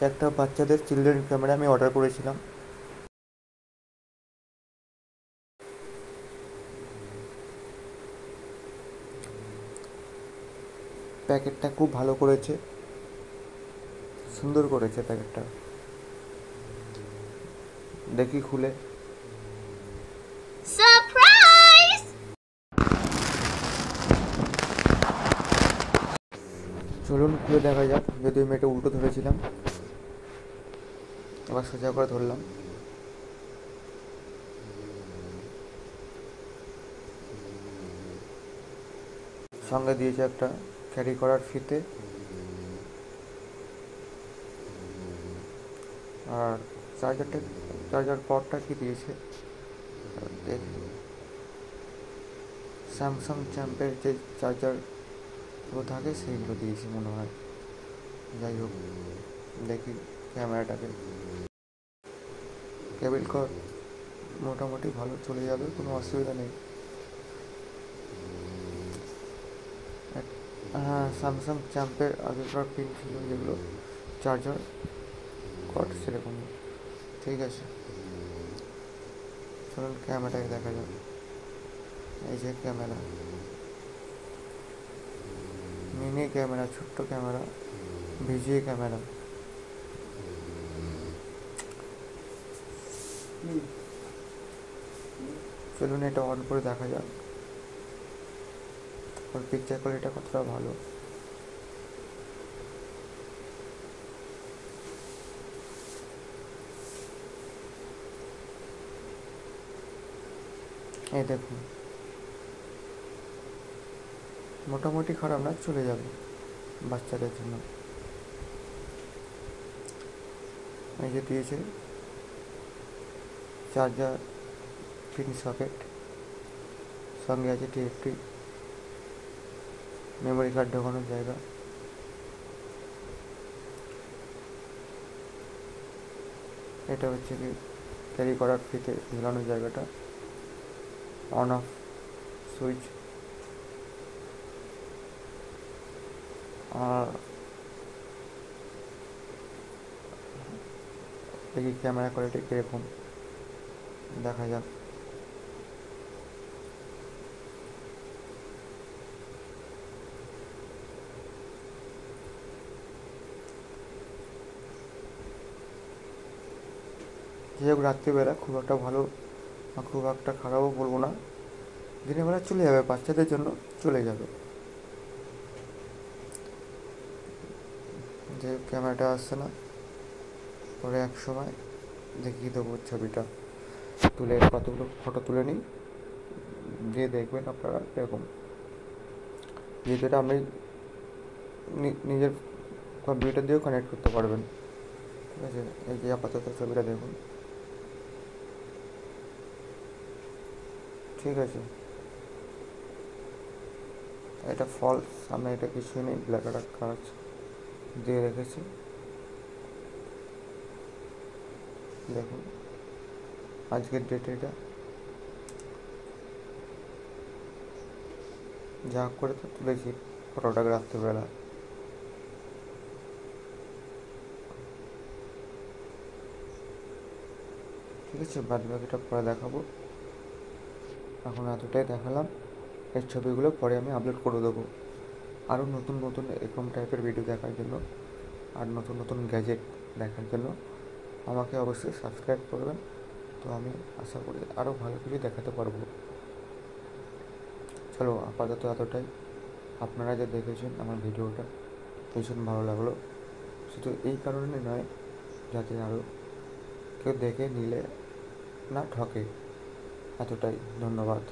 একটা বাচ্চাদের children camera আমি অর্ডার করেছিলাম। প্যাকেটটা খুব ভালো করেছে, সুন্দর করেছে প্যাকেটটা। দেখি খুলে। সারপ্রাইজ! চলুন খুলে দেখা যাক। যদি আমি এটা উল্টো ধরেছিলাম, আবার সোজা করে ধরলাম। সঙ্গে দিয়েছে একটা ক্যারি করার ফিতে, আর চার্জার পটটা কি দিয়েছে দেখি। স্যামসাং চ্যাম্পের যে চার্জারগুলো থাকে সেইগুলো দিয়েছে মনে হয়। যাই হোক, দেখি ক্যামেরাটাকে। কেবিল কর্ড মোটামুটি ভালো চলে যাবে, কোনো অসুবিধা নেই। হ্যাঁ, স্যামসাং চ্যাম্পের আগেকার পিন ছিল যেগুলো চার্জার কর্ড, সেরকম। ঠিক আছে, চলুন ক্যামেরাটাকে দেখা যাক। এই যে ক্যামেরা, মিনি ক্যামেরা, ছোট্ট ক্যামেরা, ভিজিএ ক্যামেরা। চলুন এটা অন করে দেখা যাক ওর পিকচার কোয়ালিটিটা কতটা ভালো। এই দেখুন, মোটামুটি খারাপ না, চলে যাবে বাচ্চাদের জন্য। এই যে দিয়েছে চার্জার পিন সকেট, সঙ্গে আছে একটি মেমোরি কার্ড ঢোকানোর জায়গা। এটা হচ্ছে কি ক্যারি করার ফিতে ঝুলানোর জায়গাটা, অন অফ সুইচ। আর দেখি ক্যামেরা কোয়ালিটি কীরকম, দেখা যাক। যাই হোক, রাত্রিবেলা খুব একটা ভালো, খুব একটা খারাপও বলবো না। দিনের বেলা চলে যাবে, বাচ্চাদের জন্য চলে যাবে। যে ক্যামেরাটা আসছে না, পরে এক সময় দেখিয়ে দেবো ছবিটা তুলে, কতগুলো ফটো তুলে নিই, দিয়ে দেখবেন আপনারা এরকম। যেহেতু এটা আপনি নিজের কম্পিউটার দিয়েও কানেক্ট করতে পারবেন। ঠিক আছে, এই যে আপাতত ছবিটা দেখুন। ঠিক আছে, এটা ফলস, সামনে এটা কিছুই নেই, ব্ল্যাক একটা কাজ দিয়ে রেখেছি। দেখুন আজকের ডেটে এটা যা করে তো তুলেছি ফটোটাকে রাত্রিবেলা। ঠিক আছে, বাদ বাকিটা পরে দেখাবো, এখন এতটাই দেখালাম। এই ছবিগুলো পরে আমি আপলোড করে দেবো। আরও নতুন নতুন এরকম টাইপের ভিডিও দেখার জন্য আর নতুন নতুন গ্যাজেট দেখার জন্য আমাকে অবশ্যই সাবস্ক্রাইব করবেন। তো আমি আশা করি আরও ভালো কিছু দেখাতে পারবো। চলো আপাতত এতটাই। আপনারা যে দেখেছেন আমার ভিডিওটা, ভীষণ ভালো লাগলো। শুধু এই কারণে নয়, যাতে আরও কেউ দেখে নিলে না ঠকে। এতটাই, ধন্যবাদ।